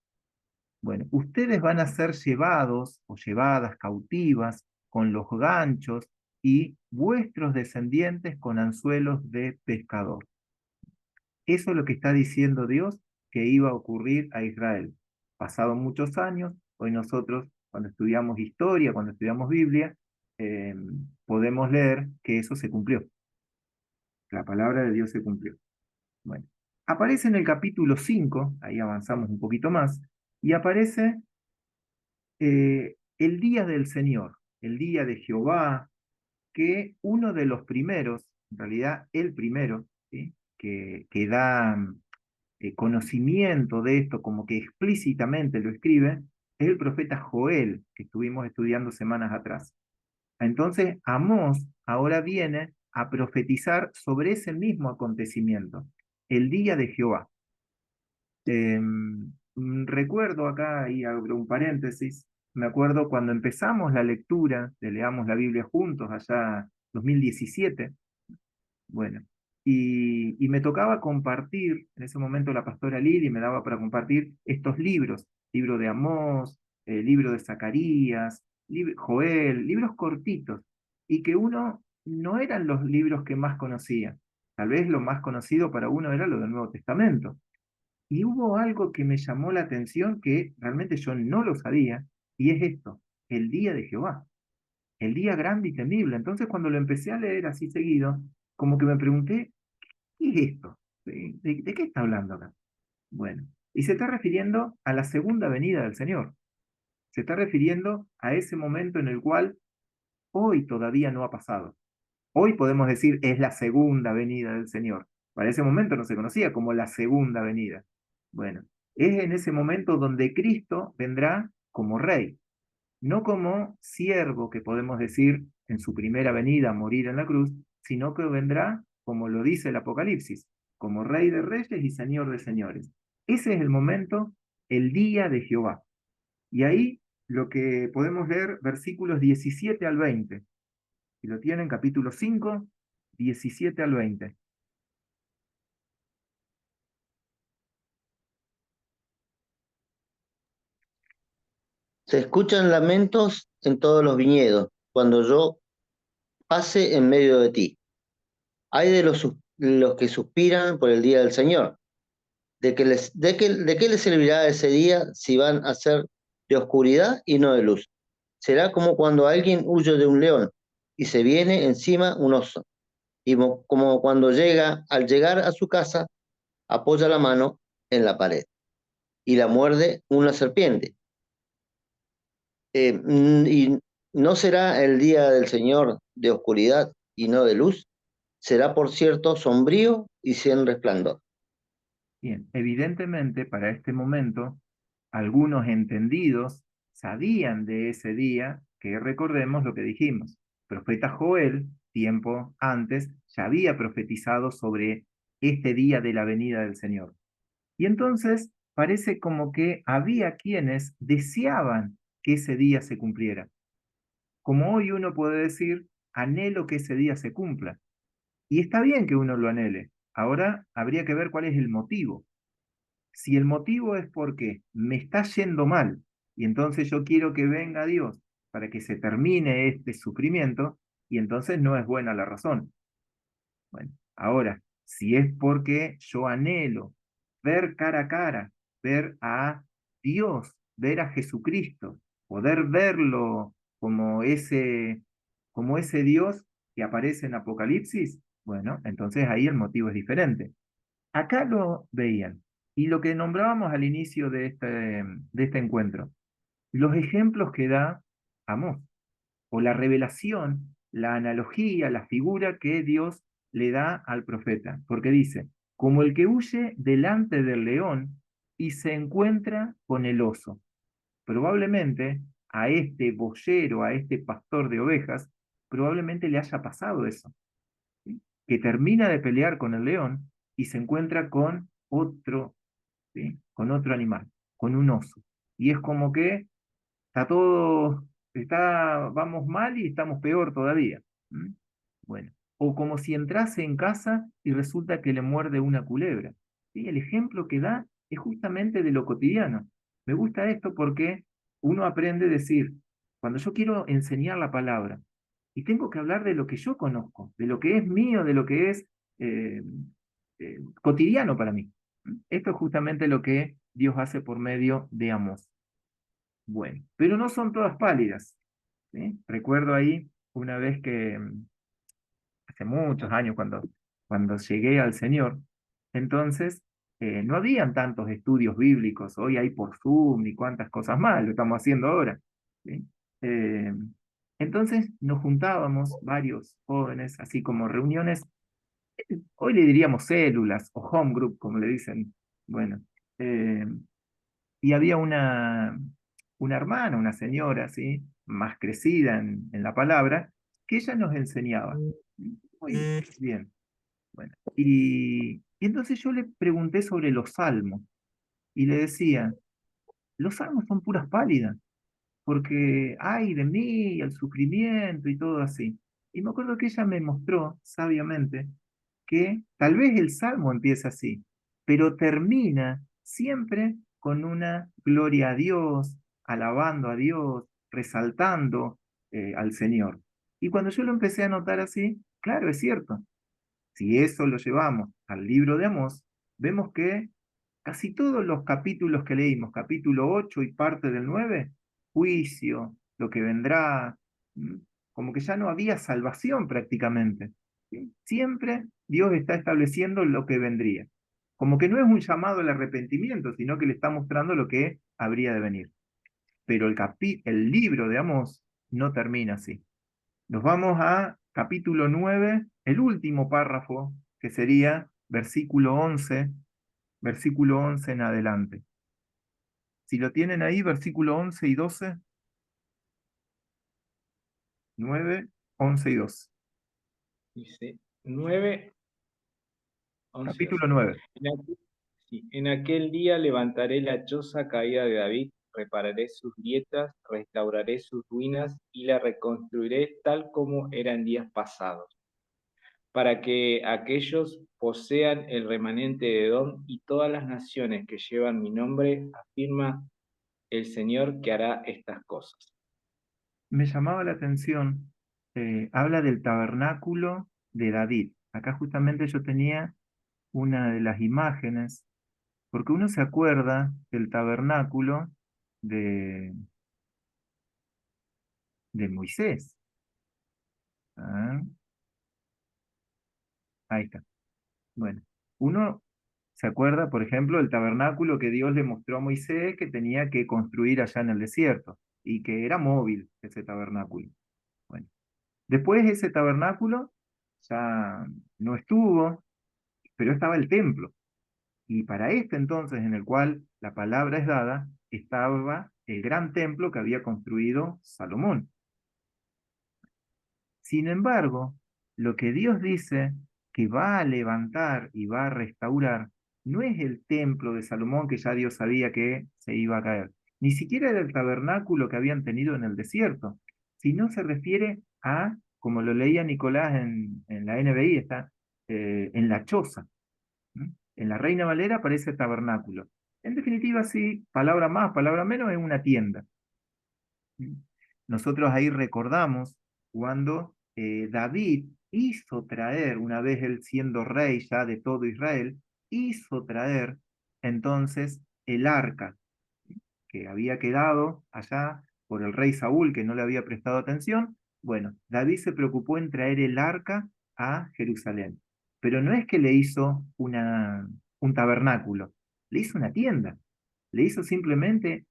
Bueno, ustedes van a ser llevados o llevadas cautivas con los ganchos y vuestros descendientes con anzuelos de pescador. Eso es lo que está diciendo Dios que iba a ocurrir a Israel. Pasado muchos años, hoy nosotros, cuando estudiamos historia, cuando estudiamos Biblia, eh, podemos leer que eso se cumplió. La palabra de Dios se cumplió. Bueno, aparece en el capítulo 5, ahí avanzamos un poquito más, y aparece el día del Señor, el día de Jehová, que uno de los primeros, en realidad el primero, ¿sí? que da conocimiento de esto, como que explícitamente lo escribe, es el profeta Joel, que estuvimos estudiando semanas atrás. Entonces, Amós ahora viene a profetizar sobre ese mismo acontecimiento, el día de Jehová. Recuerdo acá, y abro un paréntesis, me acuerdo cuando empezamos la lectura de Leamos la Biblia juntos, allá 2017, bueno, y me tocaba compartir, en ese momento la pastora Lili me daba para compartir estos libros, libro de Amós, libro de Zacarías, Joel, libros cortitos, y que uno no eran los libros que más conocía. Tal vez lo más conocido para uno era lo del Nuevo Testamento. Y hubo algo que me llamó la atención que realmente yo no lo sabía, y es esto, el día de Jehová, el día grande y temible. Entonces cuando lo empecé a leer así seguido, como que me pregunté, ¿qué es esto? ¿De qué está hablando acá? Bueno, y se está refiriendo a la segunda venida del Señor. Se está refiriendo a ese momento en el cual hoy todavía no ha pasado. Hoy podemos decir es la segunda venida del Señor. Para ese momento no se conocía como la segunda venida. Bueno, es en ese momento donde Cristo vendrá como rey, no como siervo que podemos decir en su primera venida a morir en la cruz, sino que vendrá, como lo dice el Apocalipsis, como rey de reyes y señor de señores. Ese es el momento, el día de Jehová. Y ahí lo que podemos leer, versículos 17 al 20. Si lo tienen, capítulo 5, 17 al 20. Se escuchan lamentos en todos los viñedos, cuando yo pase en medio de ti. Hay de los que suspiran por el día del Señor. ¿De qué les servirá ese día si van a ser de oscuridad y no de luz? Será como cuando alguien huye de un león y se viene encima un oso, y como cuando al llegar a su casa, apoya la mano en la pared y la muerde una serpiente. Y no será el día del Señor de oscuridad y no de luz, será por cierto sombrío y sin resplandor. Bien, evidentemente para este momento, algunos entendidos sabían de ese día, que recordemos lo que dijimos. Profeta Joel, tiempo antes, ya había profetizado sobre este día de la venida del Señor. Y entonces parece como que había quienes deseaban que ese día se cumpliera. Como hoy uno puede decir, anhelo que ese día se cumpla. Y está bien que uno lo anhele. Ahora habría que ver cuál es el motivo. Si el motivo es porque me está yendo mal y entonces yo quiero que venga Dios para que se termine este sufrimiento, y entonces no es buena la razón. Bueno, ahora, si es porque yo anhelo ver cara a cara, ver a Dios, ver a Jesucristo, poder verlo como ese Dios que aparece en Apocalipsis, bueno, entonces ahí el motivo es diferente. Acá lo veían. Y lo que nombrábamos al inicio de este encuentro, los ejemplos que da Amós, o la revelación, la analogía, la figura que Dios le da al profeta. Porque dice, como el que huye delante del león y se encuentra con el oso. Probablemente a este boyero, a este pastor de ovejas, probablemente le haya pasado eso, ¿sí? Que termina de pelear con el león y se encuentra con otro, ¿sí? Con otro animal, con un oso. Y es como que está todo, vamos mal y estamos peor todavía. ¿Mm? Bueno, o como si entrase en casa y resulta que le muerde una culebra. ¿Sí? El ejemplo que da es justamente de lo cotidiano. Me gusta esto porque uno aprende a decir, cuando yo quiero enseñar la palabra, y tengo que hablar de lo que yo conozco, de lo que es mío, de lo que es eh, cotidiano para mí. ¿Mm? Esto es justamente lo que Dios hace por medio de Amós. Bueno, pero no son todas pálidas, ¿sí? Recuerdo ahí una vez que, hace muchos años, cuando llegué al Señor, entonces no habían tantos estudios bíblicos, hoy hay por Zoom y cuántas cosas más, lo estamos haciendo ahora, ¿sí? Eh, entonces nos juntábamos varios jóvenes, así como reuniones, hoy le diríamos células o home group, como le dicen, bueno, eh, y había una hermana, una señora, ¿sí? Más crecida en la palabra, que ella nos enseñaba. Muy bien. Bueno, y entonces yo le pregunté sobre los salmos y le decía, los salmos son puras pálidas, porque ay de mí, el sufrimiento y todo así. Y me acuerdo que ella me mostró sabiamente que tal vez el salmo empieza así, pero termina siempre con una gloria a Dios, alabando a Dios, resaltando al Señor. Y cuando yo lo empecé a notar así, claro, es cierto. Si eso lo llevamos al libro de Amós, vemos que casi todos los capítulos que leímos, capítulo 8 y parte del 9, juicio, lo que vendrá, ¿m? Como que ya no había salvación prácticamente. ¿Sí? Siempre Dios está estableciendo lo que vendría. Como que no es un llamado al arrepentimiento, sino que le está mostrando lo que habría de venir. Pero el libro de Amós no termina así. Nos vamos a capítulo 9, el último párrafo, que sería versículo 11 en adelante. Si lo tienen ahí, versículo 11 y 12, 9, 11 y 12. Dice 9, 11, 12. Capítulo 9. Sí, en aquel día levantaré la choza caída de David, repararé sus grietas, restauraré sus ruinas y la reconstruiré tal como era en días pasados, para que aquellos posean el remanente de Edom y todas las naciones que llevan mi nombre, afirma el Señor que hará estas cosas. Me llamaba la atención, habla del tabernáculo de David. Acá justamente yo tenía una de las imágenes, porque uno se acuerda del tabernáculo de, de Moisés. Ah, ahí está. Bueno, uno se acuerda, por ejemplo, del tabernáculo que Dios le mostró a Moisés que tenía que construir allá en el desierto y que era móvil ese tabernáculo. Bueno, después ese tabernáculo ya no estuvo, pero estaba el templo. Y para este entonces en el cual la palabra es dada, estaba el gran templo que había construido Salomón. Sin embargo, lo que Dios dice que va a levantar y va a restaurar no es el templo de Salomón que ya Dios sabía que se iba a caer, ni siquiera era el tabernáculo que habían tenido en el desierto, sino se refiere a, como lo leía Nicolás en la NBI, está en la choza. ¿M? En la Reina Valera aparece tabernáculo. En definitiva, sí, palabra más, palabra menos, es una tienda. Nosotros ahí recordamos cuando David hizo traer, una vez él siendo rey ya de todo Israel, hizo traer entonces el arca que había quedado allá por el rey Saúl, que no le había prestado atención. Bueno, David se preocupó en traer el arca a Jerusalén, pero no es que le hizo un tabernáculo, le hizo una tienda, le hizo simplemente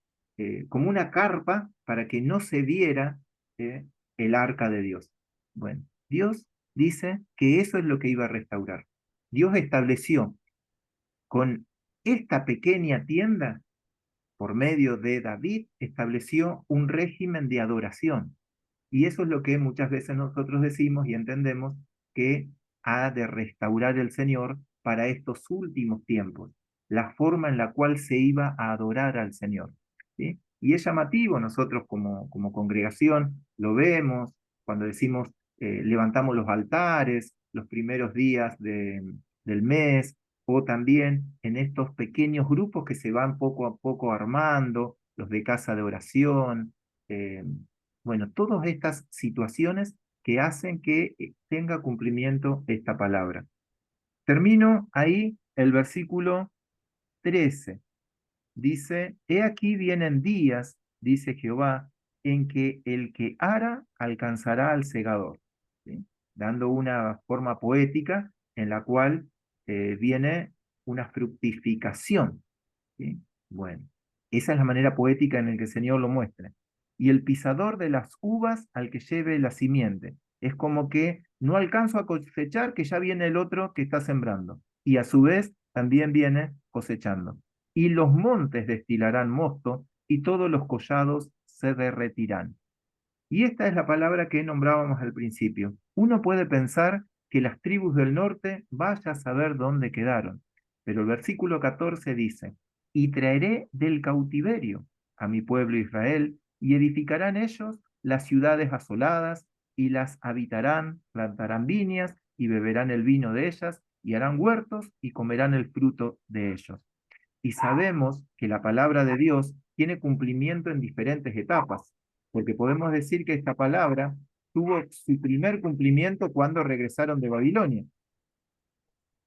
como una carpa para que no se viera el arca de Dios. Bueno, Dios dice que eso es lo que iba a restaurar. Dios estableció con esta pequeña tienda, por medio de David, estableció un régimen de adoración. Y eso es lo que muchas veces nosotros decimos y entendemos que ha de restaurar el Señor para estos últimos tiempos, la forma en la cual se iba a adorar al Señor. ¿Sí? Y es llamativo, nosotros como congregación lo vemos cuando decimos, levantamos los altares los primeros días del mes, o también en estos pequeños grupos que se van poco a poco armando, los de casa de oración, bueno, todas estas situaciones que hacen que tenga cumplimiento esta palabra. Termino ahí el versículo 13. Dice, he aquí vienen días, dice Jehová, en que el que ara alcanzará al segador. ¿Sí? Dando una forma poética en la cual viene una fructificación. ¿Sí? Bueno, esa es la manera poética en la que el Señor lo muestra. Y el pisador de las uvas al que lleve la simiente. Es como que no alcanzo a cosechar, que ya viene el otro que está sembrando. Y a su vez también viene cosechando. Y los montes destilarán mosto, y todos los collados se derretirán. Y esta es la palabra que nombrábamos al principio. Uno puede pensar que las tribus del norte vaya a saber dónde quedaron, pero el versículo 14 dice, y traeré del cautiverio a mi pueblo Israel, y edificarán ellos las ciudades asoladas, y las habitarán, plantarán viñas, y beberán el vino de ellas, y harán huertos, y comerán el fruto de ellos. Y sabemos que la palabra de Dios tiene cumplimiento en diferentes etapas, porque podemos decir que esta palabra tuvo su primer cumplimiento cuando regresaron de Babilonia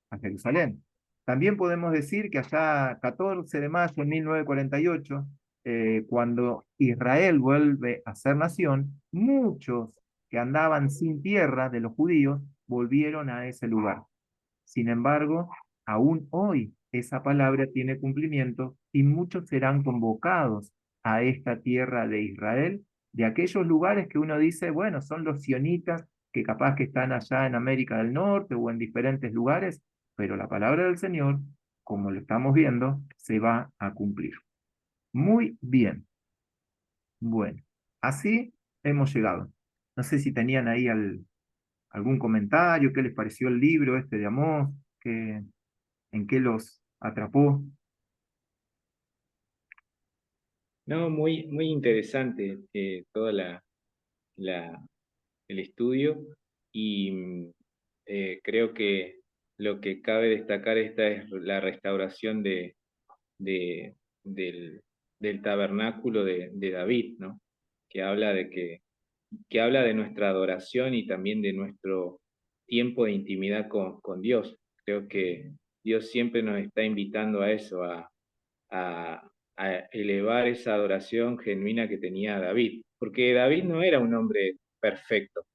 a Jerusalén. También podemos decir que allá 14 de mayo de 1948, cuando Israel vuelve a ser nación, muchos que andaban sin tierra de los judíos volvieron a ese lugar. Sin embargo, aún hoy esa palabra tiene cumplimiento y muchos serán convocados a esta tierra de Israel, de aquellos lugares que uno dice, bueno, son los sionitas que capaz que están allá en América del Norte o en diferentes lugares, pero la palabra del Señor, como lo estamos viendo, se va a cumplir. Muy bien. Bueno, así hemos llegado. No sé si tenían ahí algún comentario, qué les pareció el libro este de Amós, en qué los atrapó. No, muy interesante toda la, el estudio y creo que lo que cabe destacar esta es la restauración de, del, del tabernáculo de David, ¿no? Que habla que habla de nuestra adoración y también de nuestro tiempo de intimidad con Dios. Creo que Dios siempre nos está invitando a eso, a elevar esa adoración genuina que tenía David, porque David no era un hombre perfecto,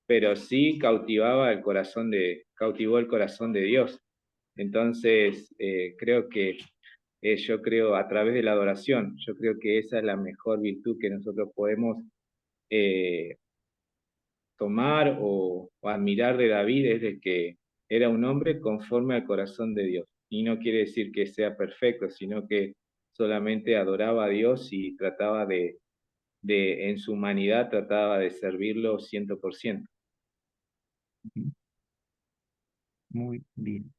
pero sí cautivó el corazón de Dios. Entonces, creo que yo creo a través de la adoración, yo creo que esa es la mejor virtud que nosotros podemos eh, tomar o admirar de David, es de que era un hombre conforme al corazón de Dios. Y no quiere decir que sea perfecto, sino que solamente adoraba a Dios y trataba en su humanidad, trataba de servirlo 100%. Muy bien.